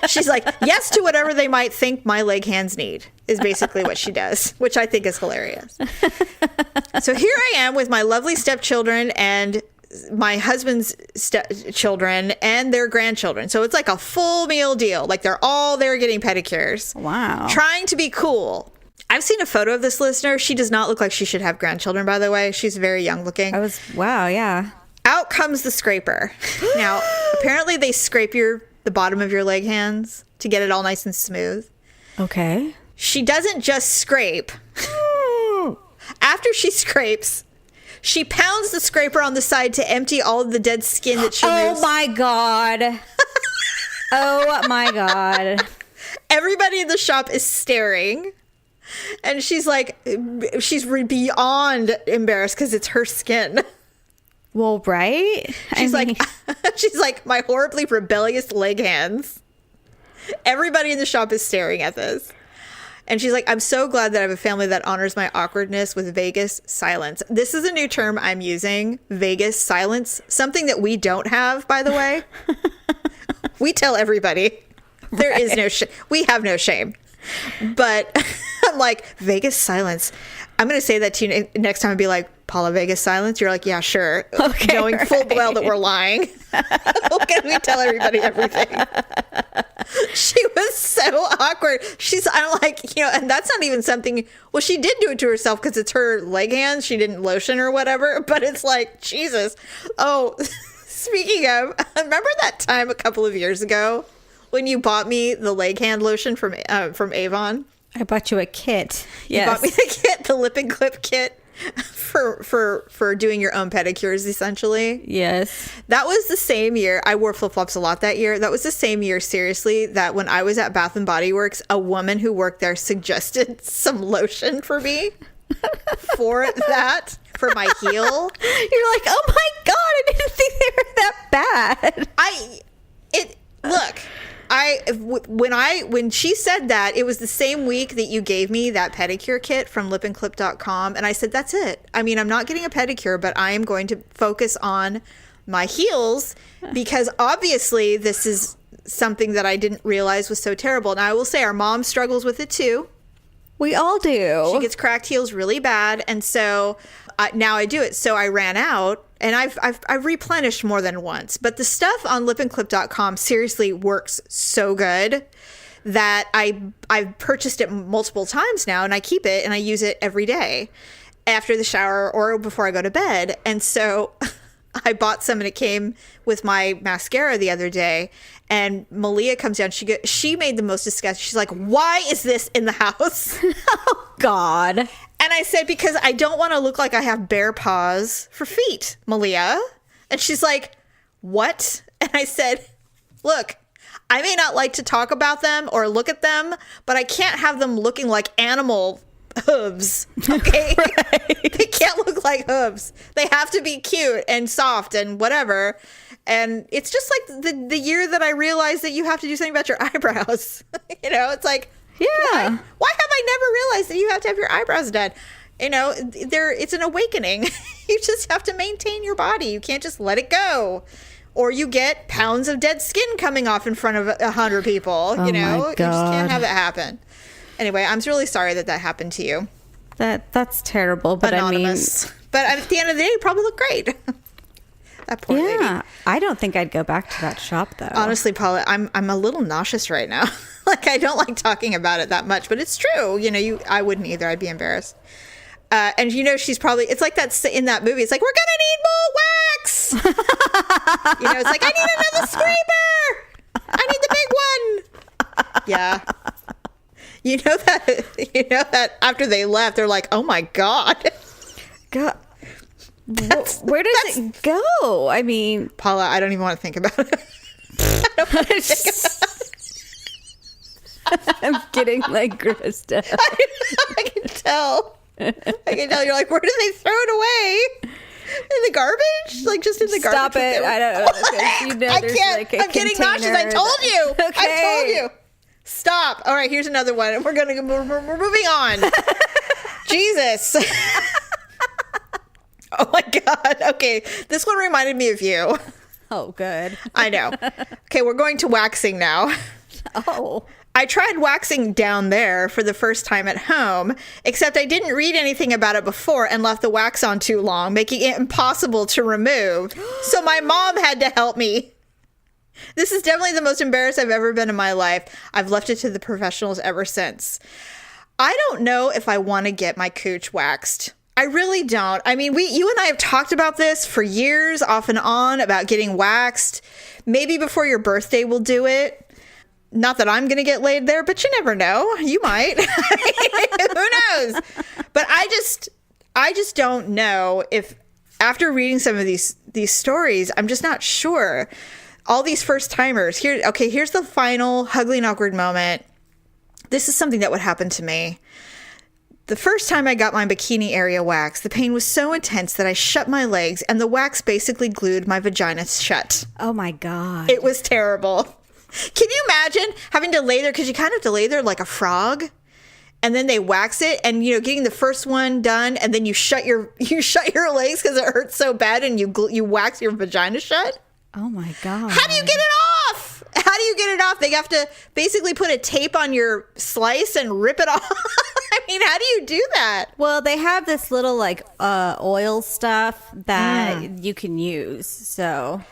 She's like, yes to whatever they might think my leg hands need, is basically what she does, which I think is hilarious. So here I am with my lovely stepchildren and my husband's stepchildren and their grandchildren. So it's like a full meal deal. Like they're all there getting pedicures. Wow. Trying to be cool. I've seen a photo of this listener. She does not look like she should have grandchildren, by the way. She's very young looking. Wow, yeah. Out comes the scraper. Now, apparently they scrape the bottom of your leg hands to get it all nice and smooth. Okay. She doesn't just scrape. After she scrapes, she pounds the scraper on the side to empty all of the dead skin that she removes. Oh my God. Oh my God. Everybody in the shop is staring. And she's like, she's beyond embarrassed because it's her skin. Well, right? She's like, my horribly rebellious leg hands. Everybody in the shop is staring at this. And she's like, I'm so glad that I have a family that honors my awkwardness with Vegas silence. This is a new term I'm using, Vegas silence. Something that we don't have, by the way. We tell everybody. There is no shame. We have no shame. But I'm like, Vegas silence. I'm going to say that to you next time and be like, Paula, Vegas silence? You're like, yeah, sure. Okay, knowing full well that we're lying. Okay, we tell everybody everything. She was so awkward. I'm like, and that's not even something, well, she did do it to herself because it's her leg hands. She didn't lotion or whatever, but it's like, Jesus. Oh, speaking of, remember that time a couple of years ago when you bought me the leg hand lotion from Avon? I bought you a kit. Yes. You bought me the kit, the lip and clip kit for doing your own pedicures, essentially. Yes. That was the same year. I wore flip-flops a lot that year. That was the same year, seriously, that when I was at Bath and Body Works, a woman who worked there suggested some lotion for me for my heel. You're like, oh my God, I didn't think they were that bad. When she said that, it was the same week that you gave me that pedicure kit from lipandclip.com, and I said, that's it. I mean, I'm not getting a pedicure, but I am going to focus on my heels because obviously this is something that I didn't realize was so terrible. And I will say our mom struggles with it too. We all do. She gets cracked heels really bad, and so now I do it. So I ran out, and I've replenished more than once. But the stuff on lipandclip.com seriously works so good that I've purchased it multiple times now, and I keep it, and I use it every day after the shower or before I go to bed. And so I bought some, and it came with my mascara the other day. And Malia comes down. She made the most disgust. She's like, why is this in the house? Oh, God. And I said, because I don't want to look like I have bare paws for feet, Malia. And she's like, what? And I said, look, I may not like to talk about them or look at them, but I can't have them looking like animal hooves. Okay? Right. They can't look like hooves. They have to be cute and soft and whatever. And it's just like the year that I realized that you have to do something about your eyebrows. It's like, yeah. Why have I never realized that you have to have your eyebrows done? It's an awakening. You just have to maintain your body. You can't just let it go. Or you get pounds of dead skin coming off in front of 100 people. Oh, my God. You just can't have that happen. Anyway, I'm really sorry that happened to you. That's terrible. But Anonymous. But at the end of the day, you probably look great. That poor lady. I don't think I'd go back to that shop though. Honestly, Paula, I'm a little nauseous right now. Like, I don't like talking about it that much, but it's true. I wouldn't either. I'd be embarrassed. And she's probably, it's like that in that movie. It's like, we're gonna need more wax. It's like, I need another scraper. I need the big one. Yeah. You know that after they left, they're like, oh my God. God. Where does it go? I mean, Paula, I don't even want to think about it. I don't want to think about it. I'm getting like grossed out. I can tell. You're like, where do they throw it away? In the garbage? Like just in the garbage? Stop it. I don't know. I can't. I'm getting nauseous. I told you. Okay. I told you. Stop. All right, here's another one. We're moving on. Jesus. Oh my God. Okay, this one reminded me of you. Oh, good. I know. Okay, we're going to waxing now. Oh. I tried waxing down there for the first time at home, except I didn't read anything about it before and left the wax on too long, making it impossible to remove. So my mom had to help me. This is definitely the most embarrassed I've ever been in my life. I've left it to the professionals ever since. I don't know if I want to get my cooch waxed. I really don't. I mean, you and I have talked about this for years, off and on, about getting waxed. Maybe before your birthday we'll do it. Not that I'm going to get laid there, but you never know. You might. Who knows? But I just don't know if after reading some of these stories, I'm just not sure. All these first timers. Here's the final ugly and awkward moment. This is something that would happen to me. The first time I got my bikini area waxed, the pain was so intense that I shut my legs and the wax basically glued my vagina shut. Oh my God. It was terrible. Can you imagine having to lay there? Because you kind of have to lay there like a frog, and then they wax it, and getting the first one done, and then you shut your legs because it hurts so bad, and you wax your vagina shut. Oh my God. How do you get it off? How do you get it off? They have to basically put a tape on your slice and rip it off. I mean, how do you do that? Well, they have this little oil stuff that you can use. So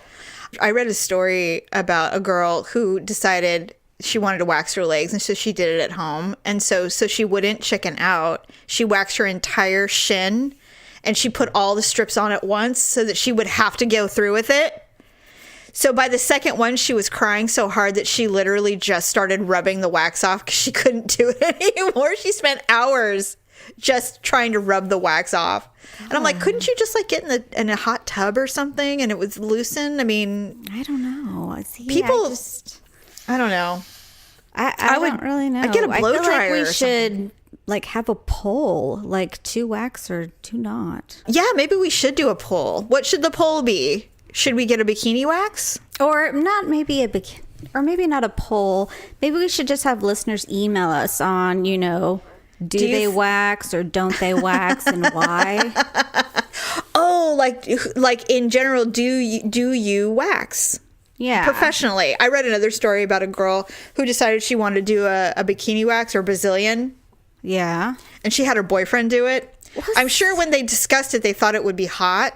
I read a story about a girl who decided she wanted to wax her legs, and so she did it at home. And so she wouldn't chicken out. She waxed her entire shin, and she put all the strips on at once so that she would have to go through with it. So by the second one, she was crying so hard that she literally just started rubbing the wax off because she couldn't do it anymore. She spent hours just trying to rub the wax off. And I'm like, couldn't you just get in a hot tub or something and it was loosened? I mean, I don't know. See, people, I don't know. I don't really know. I'd get a blow dryer. We should have a poll, to wax or to not. Yeah, maybe we should do a poll. What should the poll be? Should we get a bikini wax? Or not maybe or maybe not a poll. Maybe we should just have listeners email us on, do they wax or don't they wax and why? Oh, like in general, do you wax? Yeah. Professionally. I read another story about a girl who decided she wanted to do a bikini wax or Brazilian. Yeah. And she had her boyfriend do it. I'm sure when they discussed it, they thought it would be hot.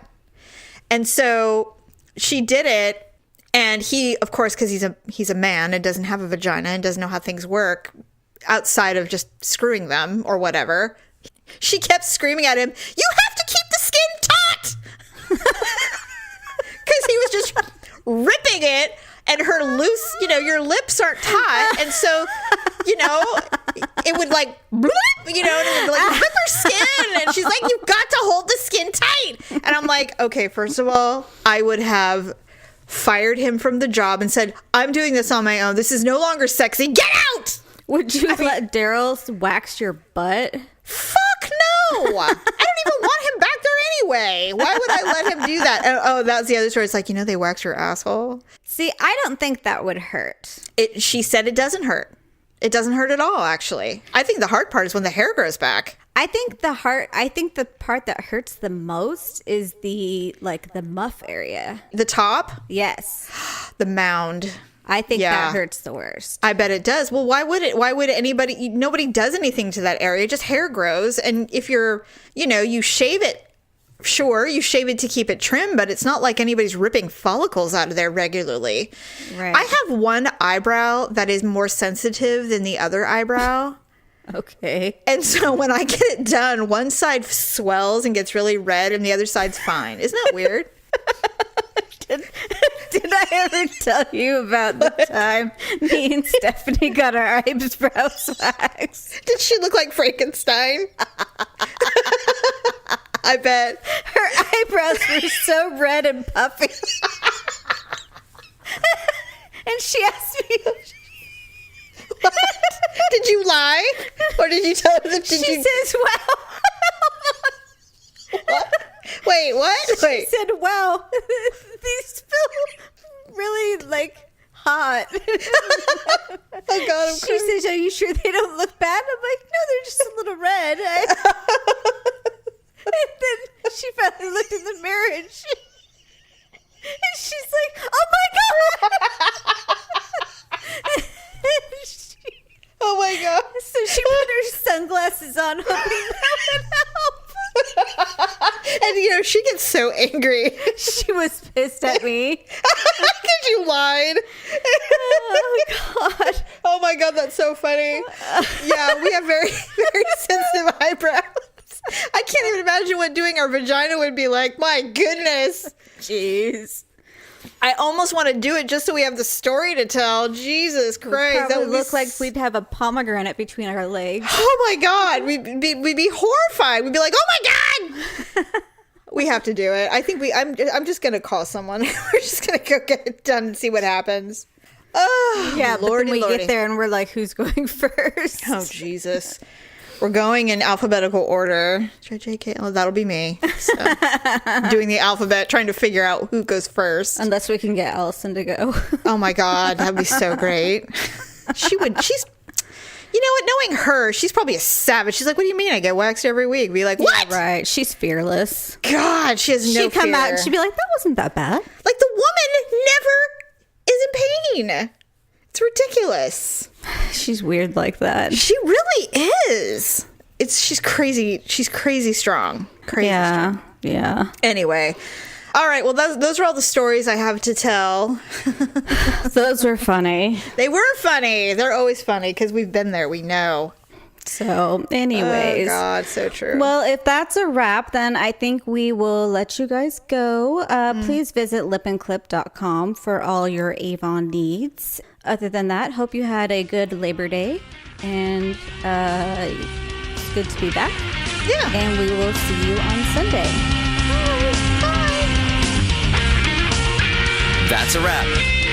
And so she did it, and he, of course, because he's a man and doesn't have a vagina and doesn't know how things work outside of just screwing them or whatever, she kept screaming at him, "You have to keep the skin taut!" Because he was just ripping it, and her loose, your lips aren't taut, and so, it would bloop, and it would rip her skin, and she's like, "You've got to hold the skin tight." And I'm like, okay, first of all, I would have fired him from the job and said, "I'm doing this on my own. This is no longer sexy. Get out!" Would you let Daryl wax your butt? Fuck no! I don't even want him back there anyway. Why would I let him do that? And, that was the other story. It's like, they wax your asshole. See, I don't think that would hurt. She said it doesn't hurt. It doesn't hurt at all, actually. I think the hard part is when the hair grows back. I think the part that hurts the most is the muff area. The top? Yes. The mound. I think that hurts the worst. I bet it does. Well, why would it? Why would anybody? Nobody does anything to that area. Just hair grows. And if you're, you shave it. Sure, you shave it to keep it trim, but it's not like anybody's ripping follicles out of there regularly. Right. I have one eyebrow that is more sensitive than the other eyebrow. Okay. And so when I get it done, one side swells and gets really red and the other side's fine. Isn't that weird? Did I ever tell you about the time me and Stephanie got our eyebrows waxed? Did she look like Frankenstein? I bet. Her eyebrows were so red and puffy. And she asked me... What? Did you lie? Or did you tell her that she says, well... What? Wait, what? Wait. She said, wow, these feel really, like, hot. Oh, God, I'm She says, are you sure they don't look bad? I'm like, no, they're just a little red. And then she finally looked in the mirror and she's like, oh my God. Oh my God. So she put her sunglasses on, hoping that would help. And you know, she gets so angry. She was pissed at me. Because you lied. Oh God. Oh my God, that's so funny. Yeah, we have very, very sensitive eyebrows. I can't even imagine what doing our vagina would be like. My goodness. Jeez. I almost want to do it just so we have the story to tell. Jesus Christ. That would look like we'd have a pomegranate between our legs. Oh my God. We'd be horrified. We'd be like, oh my God. We have to do it. I think I'm just going to call someone. We're just going to go get it done and see what happens. Oh, yeah, but Lordy, then we Lordy. get there and we're like, who's going first? Oh, Jesus. We're going in alphabetical order. JK, oh, that'll be me. So, doing the alphabet, trying to figure out who goes first. Unless we can get Allison to go. Oh my God, that'd be so great. She's, you know what, knowing her, she's probably a savage. She's like, what do you mean I get waxed every week? Be like, what? Yeah, right. She's fearless. God, she has no She'd come fear. out and she'd be like, that wasn't that bad. Like, the woman never is in pain. It's ridiculous. She's weird like that. She really is. She's crazy. She's crazy strong. Crazy strong. Yeah. Anyway. All right. Well, those are all the stories I have to tell. Those were funny. They were funny. They're always funny because we've been there. We know. So, anyways. Oh, God. So true. Well, if that's a wrap, then I think we will let you guys go. Please visit lipandclip.com for all your Avon needs. Other than that, hope you had a good Labor Day. And it's good to be back. Yeah. And we will see you on Sunday. Bye. That's a wrap.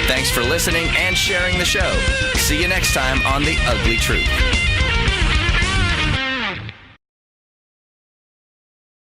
Thanks for listening and sharing the show. See you next time on The Ugly Truth.